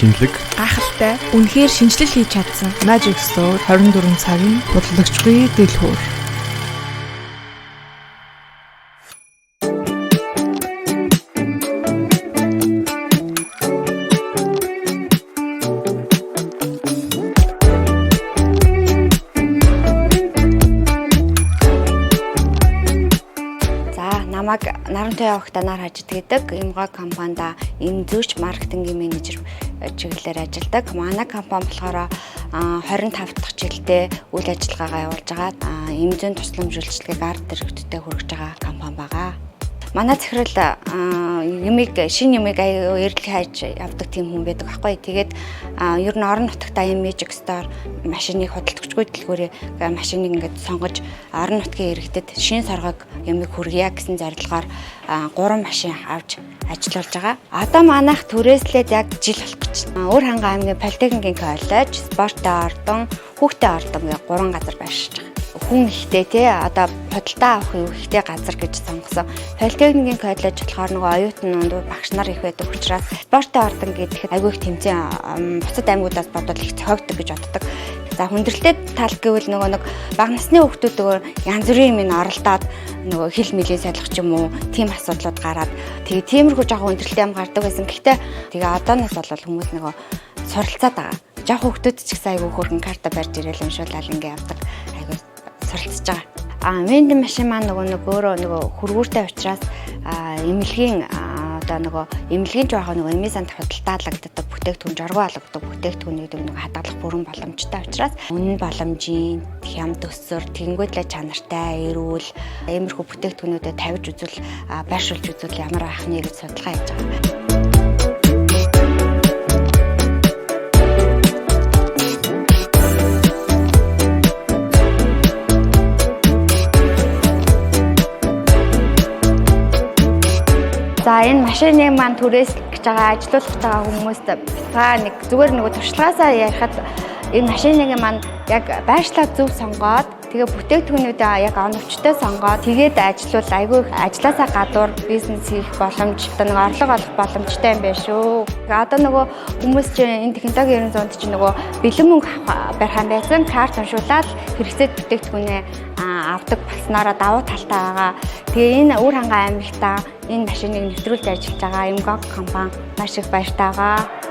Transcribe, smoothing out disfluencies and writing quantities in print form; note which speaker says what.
Speaker 1: шинэлэг,
Speaker 2: гайхалтай, үнэхээр шинжилэл хийж чадсан
Speaker 1: Magic Store 24 цагийн бодлогочгүй дэлгүүр.
Speaker 3: Намайг Нарантой явахта нар хажид гэдэг эмгоо компанид зөөч маркетингийн менежер чиглэлээр ажилладаг. Манай компани болохоор 25 дахь жилдээ үйл ажиллагаагаа явуулж байгаа эмзэн тусламж үйлчилгээг ард иргэдтэй хүргэж байгаа компани байгаа. Манай захирал шинэ юмыг эрдэл хайж явдаг тийм хүн байдаг байхгүй. Тэгээд ер нь орон нутагт Magic Store машиныг хөдөлгөгчгүй дэлгүүрээ машиныг ингээд сонгож орон нутгийн иргэдэд шинэ саргаг юмыг хүргье гэсэн зорилгоор 3 машин авч ажиллаж байгаа. Одоо манайх түрээслээд яг жил болох гэж. Өөр ханга аймгийн Политехникийн коллеж, спортын ордон, хүүхдийн ордон гэх 3 газар байршиж байгаа. Хүн ихтэй тий одоо бодолтой авах юу ихтэй газар гэж сонгосон. Политехникийн коллеж болохоор нөгөө оюутнууд багш нар их байдаг учраас спортын ордон гэхэд айгүй их тэмцээн бусад аймагуудаас бодвол их цохигддог гэж боддог. За хүндрэлтэй тал гэвэл нэг бага насны хүүхдүүд янз бүрийн юм оролдоод нөгөө хэл мэлийн солих ч юм уу тийм асуудлууд гараад тэгээ тиймэрхүү жоохон хүндрэлтэй юм гардаг байсан. Гэхдээ тэгээ одооноос бол хүмүүс нөгөө суралцаад байгаа. Жоох хүүхдүүд ч гэсэн айгүй хөргөн карта барьж ирээл уншуулаад ингээ явдаг. Айгүй суралцж байгаа. Вендинг машин маань өөрөө хөргүүртэй учраас эмнэлгийн эмнэлгийн жоохон эмийн санд худалдаалагддаг бүтээгдэхүүн жоргоо алгаддаг бүтээгдэхүүнийг хадгалах бүрэн боломжтой учраас үнэн боломжийн хямд өсөр тэнгуүтлээ чанартай эрүүл иймэрхүү бүтээгдэхүүнүүдэд тавьж үзвэл байршуулж үзвэл ямар байх нэ гэж судалгаа хийж байгаа юм. За энэ машиныг маань түрээслэх гэж байгаа ажилуулах гэж байгаа хүмүүст зүгээр туршлагаасаа ярихад энэ машиныг маань яг байршлаа зөв сонгоод тэгээ бүтээгдэхүүнүүдээ яг оновчтой сонгоод тэгээд ажилуул айгүй их ажилласаа гадуур бизнес хийх боломж орлого олох боломжтой юм байна шүү. Одоо хүмүүс чинь энэ технологийн 900-д чинь бэлэн мөнгө барихan байсан карт уншуулаад хэрэгцээ бүтээгдэхүүнээ авдаг багснараа давуу талтай байгаа. Тэгээ энэ Өөр ханга аймагта энэ машиныг нэвтрүүлж ажиллаж байгаа эмгоо компани маш их баяртай байгаа.